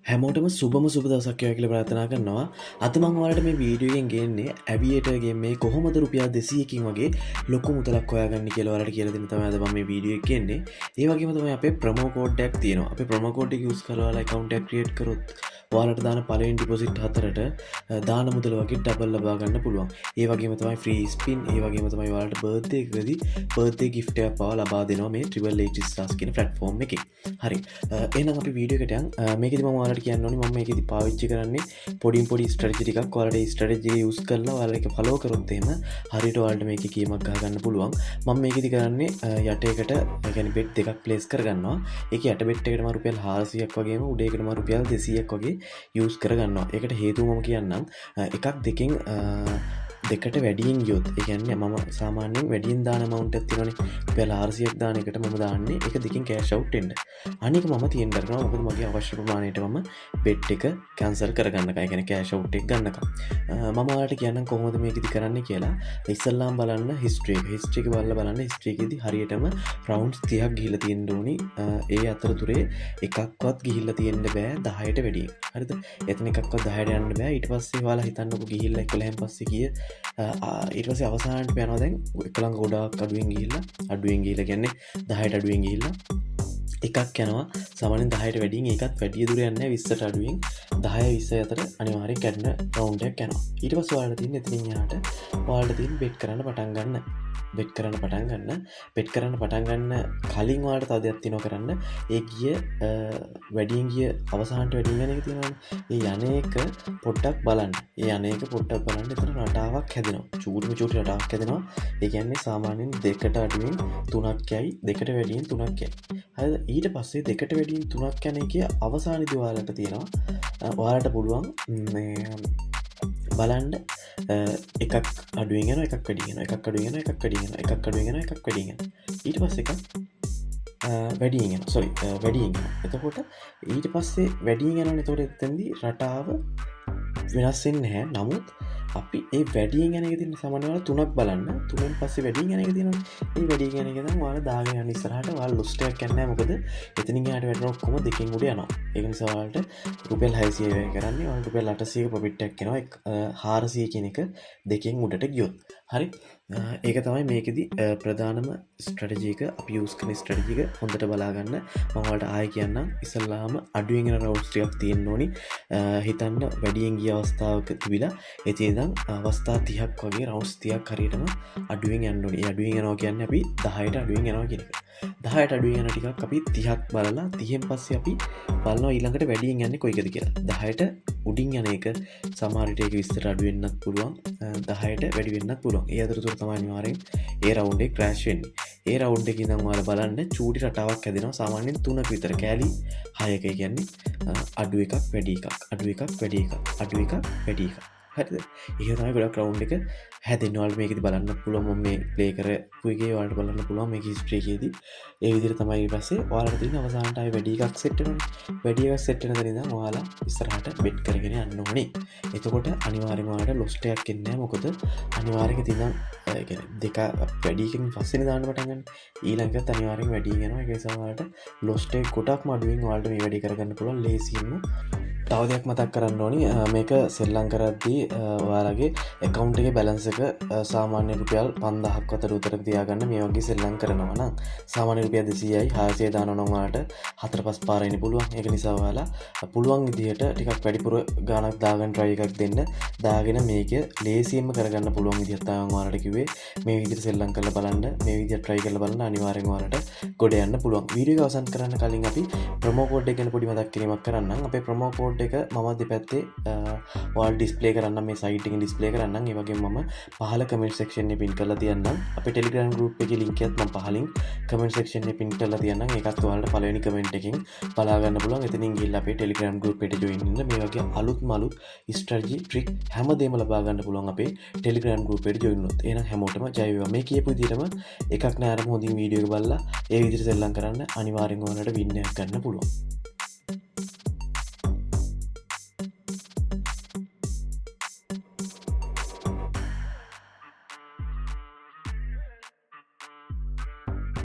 හැමෝටම සුබම සුබ දවසක් වේවා කියලා ප්‍රාර්ථනා කරනවා. අද මම ඔයාලට මේ වීඩියෝ එකෙන් ගේන්නේ ඇවියේටර් ගේම් මේ කොහොමද රුපියල් 200කින් වගේ ලොකු මුදලක් හොයාගන්නේ කියලා ඔයාලට කියලා දෙන්න තමයි අද මම මේ වීඩියෝ එක ගේන්නේ. ඒ වගේම තමයි අපේ ප්‍රොමෝ කෝඩ් එකක් තියෙනවා. අපේ ප්‍රොමෝ කෝඩ් එක යූස් කරලා ඔයාලා account එකක් create කරොත් ඔයාලට දාන පළවෙනි ඩිපොසිට් හතරට දාන මුදල වගේ ඩබල් ලබා ගන්න පුළුවන්. ඒ වගේම තමයි ෆ්‍රී ස්පින්, ඒ වගේම තමයි ඔයාලට බර්ත්ඩේ එකකදී බර්ත්ඩේ gift එකක් පවා ලබා දෙනවා මේ Triple Stars කියන platform එකේ. හරි. එහෙනම් අපි වීඩියෝ එකට යන්. මේකෙදි මම ඔයාලට කියන්න ඕනේ මම මේකෙදි පාවිච්චි කරන්නේ පොඩි ස්ට්‍රැටජි ටිකක්. ඔයාලට මේ ස්ට්‍රැටජි එක යූස් කරලා ඔයාලා ඒක ෆලෝ කරොත් එහෙම හරියට ඔයාලට මේකේ කීමක් ගහ ගන්න පුළුවන්. මම මේකෙදි කරන්නේ යට එකට ඒ කියන්නේ බෙට් දෙකක් ප්ලේස් කරගන්නවා. ඒකේ යට බෙට් එකටම රුපියල් 400ක් වගේම උඩ එකටම රුපියල් 200ක් වගේ යූස් කරගන්නවා. ඒකට හේතුව මම කියන්නම්. එකක් දෙකෙන් දෙකට වැඩියෙන් ගියොත් ඒ කියන්නේ මම සාමාන්‍යයෙන් වැඩියෙන් දාන amount එකක් තියෙනවනේ රුපියල් 400ක් දාන එකට මම දාන්නේ ඒක දෙකෙන් cash out වෙන්න. අනික මම තියෙන කරනවා මොකද මගේ අවශ්‍ය ප්‍රමාණයට මම bet එක cancel කරගන්නකම් ඒ කියන්නේ cash out එක ගන්නකම්. මම ඔයාලට කියන්නම් කොහොමද මේකෙදි කරන්නේ කියලා. ඉස්සල්ලාම බලන්න history එක බලන්න history එකේදී හරියටම rounds 30ක් ගිහිල්ලා තියෙන්න ඕනි. ඒ අතරතුරේ එකක්වත් ගිහිල්ලා තියෙන්න බෑ 10ට වැඩියෙන්. හරිද? එතන එකක්වත් 10ට යන්න බෑ. ඊට පස්සේ ඔයාලා හිතන්නකො ගිහිල්ලා 11න් පස්සේ ගිය ඊට පස්සේ අවසානට යනවා දැන් එකලංග ගොඩාක් අඩුවෙන් ගිහිල්ලා කියන්නේ 10ට අඩුවෙන් ගිහිල්ලා එකක් යනවා සාමාන්‍යයෙන් 10ට වැඩියෙන් ඒකත් වැඩි දුර යන්නේ නැහැ 20ට අඩුවෙන් 10 20 අතර අනිවාර්යෙන් කැඩෙන රවුන්ඩ් එකක් යනවා. ඊට පස්සේ ඔයාලට තියෙන එතනින් එහාට ඔයාලට තියෙන බෙට් කරන්න පටන් ගන්න. බෙට් කරන්න පටන් ගන්න කලින් ඔයාලට තව දෙයක් තියෙනවා කරන්න. ඒ ගිය වැඩියෙන් ගිය අවසානට වැඩියෙන් යන එක තියෙනවනේ. ඒ යන්නේක පොඩ්ඩක් බලන්න. එතන රටාවක් හැදෙනවා. චූටි රටාවක් හැදෙනවා. ඒ කියන්නේ සාමාන්‍යයෙන් 2ට අඩුවෙන් 3ක් යයි 2ට වැඩියෙන් 3ක් යයි. හරිද? ඊට පස්සේ 2ට වැඩියෙන් 3ක් යන එකේ අවසානයේදී ඔයාලට තියෙනවා. ඔයාලට පුළුවන් බලන්න එකක් අඩුවෙන් යනවා එකක් වැඩියෙන් යනවා එකක් අඩුවෙන් යනවා එකක් වැඩියෙන් යනවා එකක් අඩුවෙන් යනවා එකක් වැඩියෙන් යනවා ඊට පස්සේ එකක් වැඩියෙන් යනවා වැඩියෙන් යනවා. එතකොට ඊට පස්සේ වැඩියෙන් යනවනේ. එතකොට එතෙන්දී රටාව වෙනස් වෙන්නේ නැහැ. නමුත් අපි ඒ වැඩියෙන් යන එක තියෙන සාමාන්‍යයෙන් ඔයාලා තුනක් බලන්න. තුනෙන් පස්සේ වැඩියෙන් යන එක තියෙනවනේ. ඒ වැඩියෙන් යන එක නම් ඔයාලා දාගෙන යන ඉස්සරහට ඔයාලා ලොස්ට් එකක් යන්නේ නැහැ. මොකද එතනින් එහාට වැටෙන ඔක්කොම දෙකෙන් උඩ යනවා. ඒක නිසා ඔයාලට රුපියල් 600 වැය කරන්නේ. ඔයාලට රුපියල් 800ක ප්‍රොෆිට් එකක් එනවා. 400 කියන එක දෙකෙන් උඩට ගියොත්. හරි. ඒක තමයි මේකෙදි ප්‍රධානම ස්ට්‍රැටජි එක. අපි යූස් කරන ස්ට්‍රැටජි එක හොඳට බලා ගන්න. මම ඔයාලට ආයෙ කියන්නම්. ඉස්සල්ලාම අඩුවෙන් යන රවුන්ඩ්ස් ටිකක් තියෙන්න ඕනි. හිතන්න වැඩියෙන් ගිය අවස්ථාවක තිබිලා ඒ ඉතින් අවස්ථා 30ක් වගේ රවුන්ඩ්ස් 30ක් හරියටම අඩුවෙන් යන්න ඕනි. ඒ අඩුවෙන් යනවා කියන්නේ අපි 10ට අඩුවෙන් යනවා කියන එක. 10ට අඩුවෙන් යන ටිකක් අපි 30ක් බලලා 30න් පස්සේ අපි බලනවා ඊළඟට වැඩියෙන් යන්නේ කොයිකද කියලා. 10ට උඩින් යන එක සමහර විට ඒක 20ට අඩු වෙන්නත් පුළුවන්. 10ට වැඩි වෙන්නත් පුළුවන්. ඒ අතරතුර තමයි අනිවාර්යෙන් ඒ රවුන්ඩ් එක ක්‍රෑෂ් වෙන්නේ. ඒ රවුන්ඩ් එකේ ඉඳන් ඔයාලා බලන්න චූටි රටාවක් හැදෙනවා. සාමාන්‍යයෙන් 3ක විතර කෑලි 6ක කියන්නේ අඩු එකක් වැඩි එකක් අඩු එකක් වැඩි එකක් අඩු එකක් වැඩි එකක්. හරිද? ඒක තමයි ගොඩක් රවුන්ඩ් එක හැදෙනවා. ඔයාලට මේකෙදි බලන්න පුළුවන් මම මේ ප්ලේ කරපු එකේ ඔයාලට බලන්න පුළුවන් මේක හිස්ටරි එකේදී ඒ විදිහට තමයි ඊට පස්සේ ඔයාලට තියෙන අවසානට ආයෙ වැඩි එකක් සෙට් වෙනවනේ. වැඩි එකක් සෙට් වෙන තැන ඉඳන් ඔයාලා ඉස්සරහට බෙට් කරගෙන යන්න ඕනේ. එතකොට අනිවාර්යයෙන්ම ඔයාලට ලොස්ට් එකක් එන්නේ නැහැ. මොකද අනිවාර්යයෙන් ඉතින් ඒ කියන්නේ දෙක වැඩි එකකින් පස්සේනේ දාන්න පටන් ගන්න. ඊළඟට අනිවාර්යෙන් වැඩියෙන් යනවා. ඒක නිසා ඔයාලට ලොස්ට් එක කොටක්ම අඩුවෙන් ඔයාලට මේ වැඩි කරගන්න පුළුවන් ලේසියෙන්ම. තව දෙයක් මතක් කරන්න ඕනි. මේක සෙල්ලම් කරද්දී ඔයාලගේ account එකේ balance එක සාමාන්‍ය රුපියල් 5000ක් අතර උතර තියාගන්න මේ වගේ සෙල්ලම් කරනවා නම් සාමාන්‍ය රුපියල් 200යි 600 දානවා නම් ඔයාලට 4-5 පාර එන්න පුළුවන්. ඒක නිසා ඔයාලා පුළුවන් විදිහට ටිකක් වැඩිපුර ගාණක් දාගන්න try එකක් දෙන්න. දාගෙන මේක ලේසියෙන්ම කරගන්න පුළුවන් විදිහට තමයි මම ඔයාලට කිව්වේ. මේ විදිහට සෙල්ලම් කරලා බලන්න, මේ විදිහට try කරලා බලන්න අනිවාර්යෙන් ඔයාලට ගොඩ යන්න පුළුවන්. වීඩියෝ එක අවසන් කරන්න කලින් අපි ප්‍රොමෝ කෝඩ් එක ගැන පොඩි මතක් කිරීමක් කරන්නම්. අපේ ප්‍රොමෝ කෝඩ් එක මම දෙපැත්තේ ඔයාලට ඩිස්ප්ලේ කරන්න මේ සයිට් එකෙන් ඩිස්ප්ලේ කරන්නම්. ඒ වගේම මම පහල කමෙන්ට් සෙක්ෂන් එකේ පින් කරලා තියන්නම්. අපේ Telegram group එකේ link එකත් මම පහලින් කමෙන්ට් සෙක්ෂන් එකේ පින් කරලා තියන්නම්. ඒකත් ඔයාලට පළවෙනි කමෙන්ට් එකෙන් බලා ගන්න පුළුවන්. එතනින් ගිහිල්ලා අපේ Telegram group එකට join වෙන්න. මේ වගේ අලුත්ම strategy trick හැමදේම ලබා ගන්න පුළුවන් අපේ Telegram group එකට join වුණොත්. එහෙනම් හැමෝටම ජය වේවා. මේ කියපු විදිහටම එකක් නෑරම හොඳින් වීඩියෝ එක බලලා ඒ විදිහට සෙල්ලම් කරන්න අනිවාර්යෙන් ඔයාලට win එකක් ගන්න පුළුවන්.